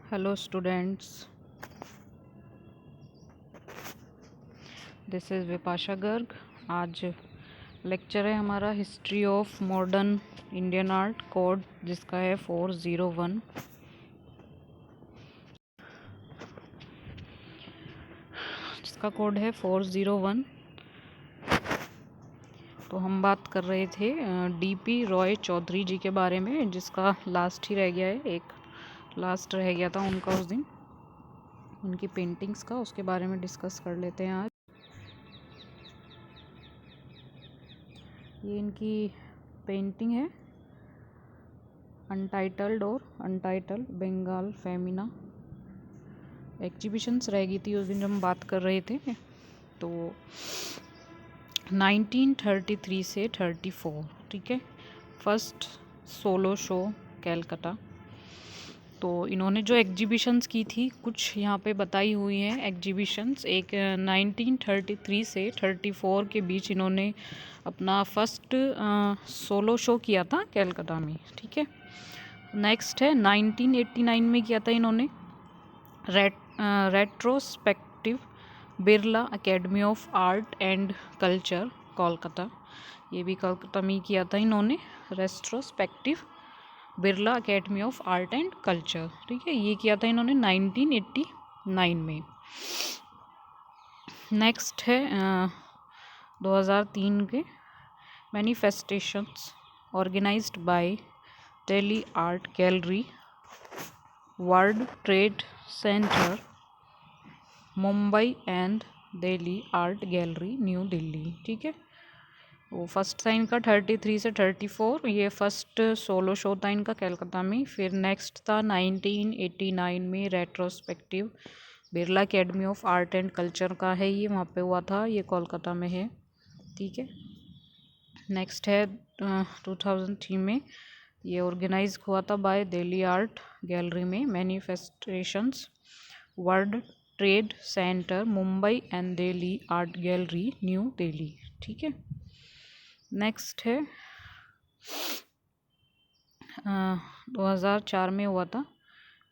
Hello students, this is Vipasha Garg. आज lecture है हमारा history of modern Indian art code, जिसका है 401। जिसका कोड है 401। तो हम बात कर रहे थे डीपी रॉय चौधरी जी के बारे में, जिसका लास्ट ही रह गया है, एक लास्ट रह गया था उनका उस दिन, उनकी पेंटिंग्स का, उसके बारे में डिस्कस कर लेते हैं आज। ये इनकी पेंटिंग है अनटाइटल्ड और अनटाइटल्ड बंगाल फेमिना। एग्जीबिशंस रह गई थी उस दिन जब हम बात कर रहे थे। तो 1933 से 34, ठीक है, फर्स्ट सोलो शो कैलकाटा। तो इन्होंने जो एग्जीबिशंस की थी कुछ यहाँ पे बताई हुई हैं एग्जीबिशंस। एक 1933 से 34 के बीच इन्होंने अपना फर्स्ट सोलो शो किया था कैलकाटा में, ठीक है। नेक्स्ट है 1989 में किया था इन्होंने retrospective Birla academy of art and culture Kolkata. ये भी कोलकाता में किया था इन्होंने, retrospective Birla academy of art and culture, ठीक है। ये किया था इन्होंने 1989 में। नेक्स्ट है 2003 के manifestations organised by Delhi art gallery, world trade centre, Mumbai and Delhi art gallery new Delhi, ठीक है। वो फर्स्ट था इनका 33 से 34, ये फर्स्ट सोलो शो था इनका कैलकाता में। फिर नेक्स्ट था 1989 में retrospective Birla academy of art and culture का है, ये वहाँ पे हुआ था, ये कोलकाता में है, ठीक है। नेक्स्ट है 2003 में, ये ऑर्गेनाइज हुआ था बाय दिल्ली आर्ट गैलरी में, manifestations world trade centre Mumbai and Delhi art gallery new Delhi, ठीक है। नेक्स्ट है 2004 में हुआ था,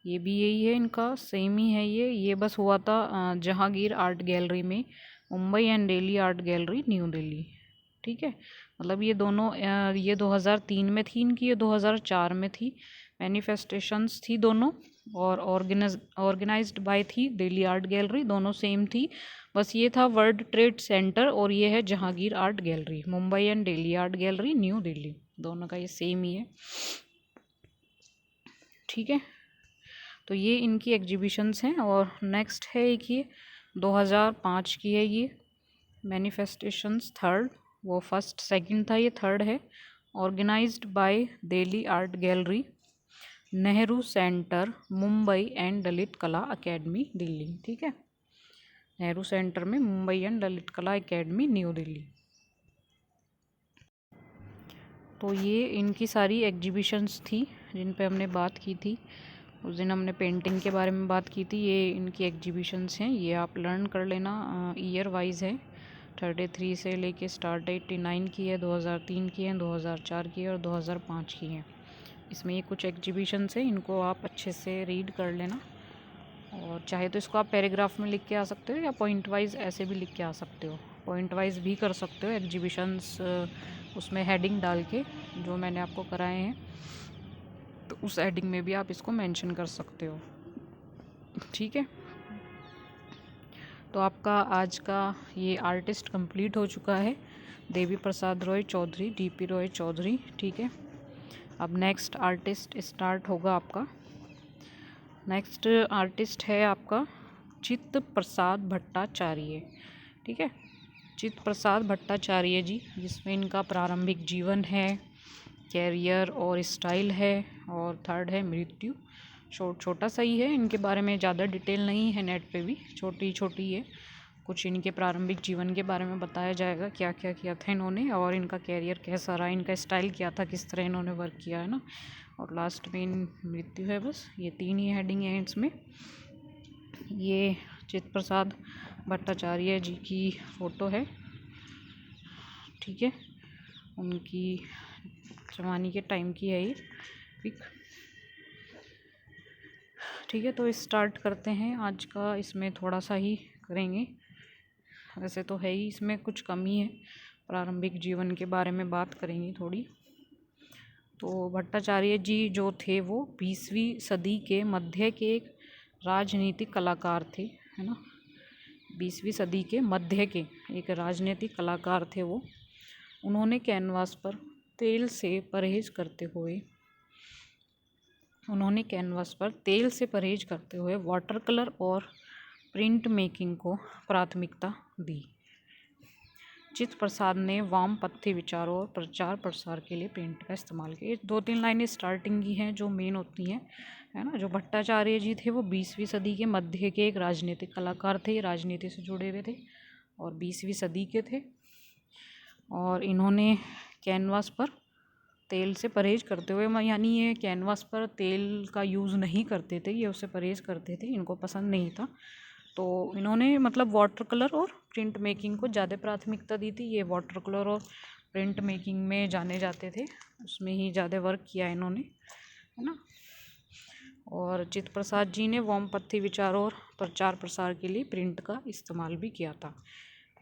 ये भी यही है इनका, सेम ही है ये बस हुआ था जहांगीर आर्ट गैलरी में, Mumbai and Delhi art gallery new Delhi, ठीक है। मतलब ये दोनों ये 2003 में थी इनकी, ये 2004 में थी। मैनिफेस्टेशंस थी दोनों, और ऑर्गेनाइज्ड बाय थी दिल्ली आर्ट गैलरी, दोनों सेम थी। बस ये था वर्ल्ड ट्रेड सेंटर और ये है Jahangir art gallery, Mumbai and Delhi art gallery new Delhi, दोनों का ये सेम ही है, ठीक है। तो ये इनकी एग्जीबिशंस हैं। और नेक्स्ट है एक ये 2005 की है, ये मैनिफेस्टेशंस थर्ड, वो फर्स्ट सेकंड था, ये थर्ड है, organised by Delhi art gallery, Nehru centre Mumbai and Lalit Kala academy Delhi, ठीक है। नेहरू सेंटर में Mumbai and Lalit Kala academy new Delhi. तो ये इनकी सारी एग्जीबिशंस थी जिन पे हमने बात की थी उस दिन, हमने पेंटिंग के बारे में बात की थी। ये इनकी एग्जीबिशंस हैं, ये आप लर्न कर लेना, ईयर वाइज है। 33 से लेके स्टार्ट 89 की है, 2003 की है, 2004 की है और 2005 की है। इसमें ये कुछ एग्जीबिशंस हैं, इनको आप अच्छे से रीड कर लेना। और चाहे तो इसको आप पैराग्राफ में लिख के आ सकते हो या पॉइंट वाइज ऐसे भी लिख के आ सकते हो, पॉइंट वाइज भी कर सकते हो एग्जीबिशंस, उसमें हेडिंग डाल के जो मैंने आपको कराए हैं, तो उस हेडिंग में भी आप इसको मेंशन कर सकते हो, ठीक है। तो आपका आज का ये आर्टिस्ट कंप्लीट हो चुका है, देवी प्रसाद रॉय चौधरी, डीपी रॉय चौधरी, ठीक है। अब नेक्स्ट आर्टिस्ट स्टार्ट होगा आपका। नेक्स्ट आर्टिस्ट है आपका चित्त प्रसाद भट्टाचार्य, ठीक है। चित्त प्रसाद भट्टाचार्य जी, जिसमें इनका प्रारंभिक जीवन है, कैरियर और स्टाइल है, और थर्ड है मृत्यु। छोटा सा ही है, इनके बारे में ज़्यादा डिटेल नहीं है, नेट पे भी छोटी छोटी है। कुछ इनके प्रारंभिक जीवन के बारे में बताया जाएगा, क्या क्या किया था इन्होंने, और इनका कैरियर कैसा रहा, इनका स्टाइल क्या था, किस तरह इन्होंने वर्क किया है ना, और लास्ट में इन मृत्यु है। बस ये तीन ही हेडिंग है इसमें। ये चित्त प्रसाद भट्टाचार्य जी की फ़ोटो है, ठीक है, उनकी जवानी के टाइम की है ये पिक, ठीक है, तो स्टार्ट करते हैं आज का। इसमें थोड़ा सा ही करेंगे, वैसे तो है ही, इसमें कुछ कमी है। प्रारंभिक जीवन के बारे में बात करेंगे थोड़ी। तो भट्टाचार्य जी जो थे वो 20वीं सदी के मध्य के एक राजनीतिक कलाकार थे, है ना। 20वीं सदी के मध्य के एक राजनीतिक कलाकार थे वो। उन्होंने कैनवास पर तेल से परहेज करते हुए वाटर कलर और प्रिंट मेकिंग को प्राथमिकता दी। चित्त प्रसाद ने वामपंथी विचारों और प्रचार प्रसार के लिए प्रिंट का इस्तेमाल किया। 2-3 लाइनें स्टार्टिंग की हैं जो मेन होती हैं, है ना। जो भट्टाचार्य जी थे वो 20वीं सदी के मध्य के एक राजनीतिक कलाकार थे, राजनीति से जुड़े हुए थे और 20वीं सदी के थे। और इन्होंने कैनवास पर तेल से परहेज करते हुए, यानी ये कैनवास पर तेल का यूज़ नहीं करते थे, ये उससे परहेज करते थे, इनको पसंद नहीं था। तो इन्होंने मतलब वाटर कलर और प्रिंट मेकिंग को ज़्यादा प्राथमिकता दी थी। ये वाटर कलर और प्रिंट मेकिंग में जाने जाते थे, उसमें ही ज़्यादा वर्क किया इन्होंने, है ना। और चित्त प्रसाद जी ने वामपंथी विचारों और प्रचार प्रसार के लिए प्रिंट का इस्तेमाल भी किया था,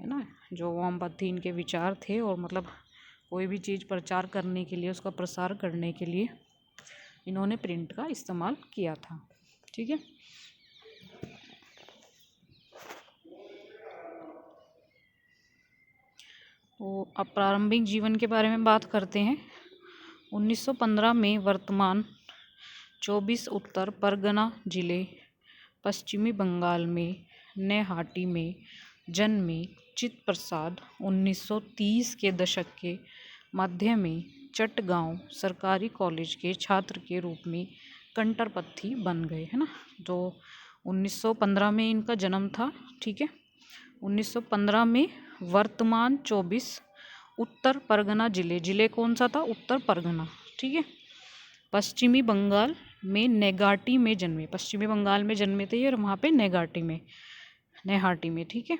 है ना। जो वामपंथी इनके विचार थे और मतलब कोई भी चीज़ प्रचार करने के लिए, उसका प्रसार करने के लिए इन्होंने प्रिंट का इस्तेमाल किया था, ठीक है। तो अब प्रारंभिक जीवन के बारे में बात करते हैं। 1915 में वर्तमान 24 उत्तर परगना जिले पश्चिमी बंगाल में नैहाटी में जन्मे चित्त प्रसाद 1930 के दशक के मध्य में चटगांव सरकारी कॉलेज के छात्र के रूप में कंटरपथी बन गए, है ना। जो 1915 में इनका जन्म था, ठीक है। 1915 में वर्तमान 24 उत्तर परगना जिले कौन सा था? उत्तर परगना, ठीक है। पश्चिमी बंगाल में नेगाटी में जन्मे, पश्चिमी बंगाल में जन्मे थे और वहाँ पे नैहाटी में, ठीक है।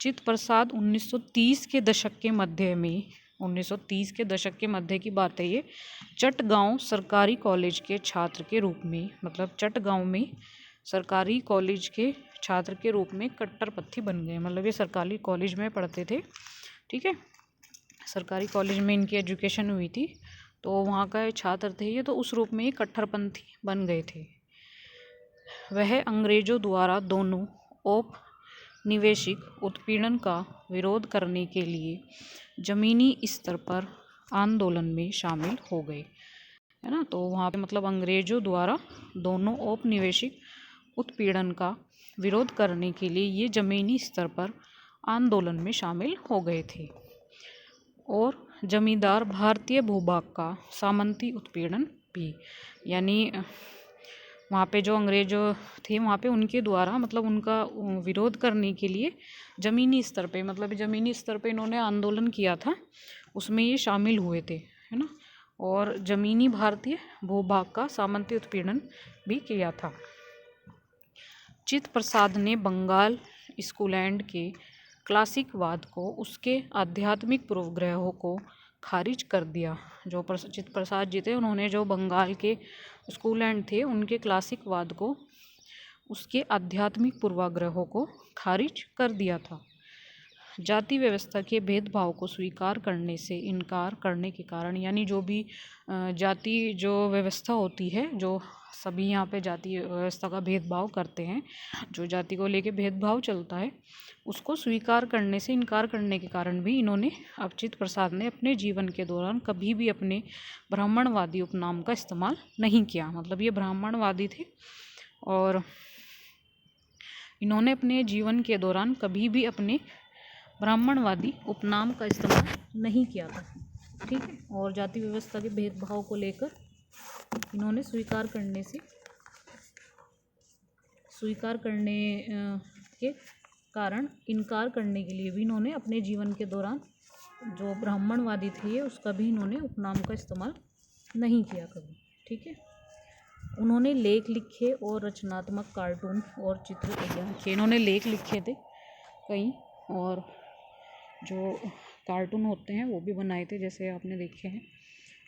चित्त प्रसाद 1930 के दशक के मध्य में, 1930 के दशक के मध्य की बात है ये, चटगांव सरकारी कॉलेज के छात्र के रूप में, मतलब चटगांव में सरकारी कॉलेज के छात्र के रूप में कट्टरपंथी बन गए। मतलब ये सरकारी कॉलेज में पढ़ते थे, ठीक है। सरकारी कॉलेज में इनकी एजुकेशन हुई थी, तो वहाँ का छात्र थे ये, तो उस रूप में ये कट्टरपंथी बन गए थे। वह अंग्रेजों द्वारा दोनों औपनिवेशिक उत्पीड़न का विरोध करने के लिए ज़मीनी स्तर पर आंदोलन में शामिल हो गए, है ना। तो वहाँ पे मतलब अंग्रेजों द्वारा दोनों औपनिवेशिक उत्पीड़न का विरोध करने के लिए ये ज़मीनी स्तर पर आंदोलन में शामिल हो गए थे। और जमींदार भारतीय भूभाग का सामंती उत्पीड़न भी, यानी वहाँ पे जो अंग्रेज थे वहाँ पे उनके द्वारा मतलब उनका विरोध करने के लिए ज़मीनी स्तर पे, मतलब ज़मीनी स्तर पे इन्होंने आंदोलन किया था, उसमें ये शामिल हुए थे, है ना। और ज़मीनी भारतीय भूभाग का सामंती उत्पीड़न भी किया था। चित्त प्रसाद ने बंगाल स्कूलैंड के क्लासिकवाद को, उसके आध्यात्मिक पूर्वग्रहों को खारिज कर दिया। जो चित्त प्रसाद जी थे उन्होंने जो बंगाल के स्कूलैंड थे उनके क्लासिकवाद को, उसके आध्यात्मिक पूर्वाग्रहों को खारिज कर दिया था। जाति व्यवस्था के भेदभाव को स्वीकार करने से इनकार करने के कारण, यानी जो भी जाति जो व्यवस्था होती है, जो सभी यहाँ पे जाति व्यवस्था का भेदभाव करते हैं, जो जाति को लेके भेदभाव चलता है, उसको स्वीकार करने से इनकार करने के कारण भी इन्होंने, अब चित्त प्रसाद ने अपने जीवन के दौरान कभी भी अपने ब्राह्मणवादी उपनाम का इस्तेमाल नहीं किया। मतलब ये ब्राह्मणवादी थे और इन्होंने अपने जीवन के दौरान कभी भी अपने ब्राह्मणवादी उपनाम का इस्तेमाल नहीं किया था, ठीक है। और जाति व्यवस्था के भेदभाव को लेकर इन्होंने स्वीकार करने के कारण इनकार करने के लिए भी इन्होंने अपने जीवन के दौरान जो ब्राह्मणवादी थे उसका भी इन्होंने उपनाम का इस्तेमाल नहीं किया कभी, ठीक है। उन्होंने लेख लिखे और रचनात्मक कार्टून और चित्र तैयार किए। इन्होंने लेख लिखे थे कई और जो कार्टून होते हैं वो भी बनाए थे, जैसे आपने देखे हैं।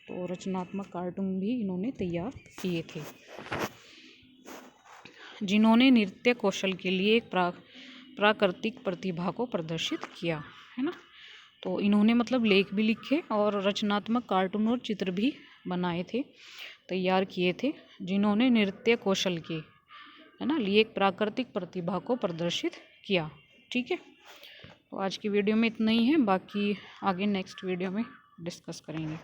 तो रचनात्मक कार्टून भी इन्होंने तैयार किए थे। जिन्होंने नृत्य कौशल के लिए एक प्राकृतिक प्रतिभा को प्रदर्शित किया, है ना। तो इन्होंने मतलब लेख भी लिखे और रचनात्मक कार्टून और चित्र भी बनाए थे, तैयार किए थे, जिन्होंने नृत्य कौशल के, है ना, लिए एक प्राकृतिक प्रतिभा को प्रदर्शित किया। ठीक है, तो आज की वीडियो में इतना ही है, बाकी आगे नेक्स्ट वीडियो में डिस्कस करेंगे।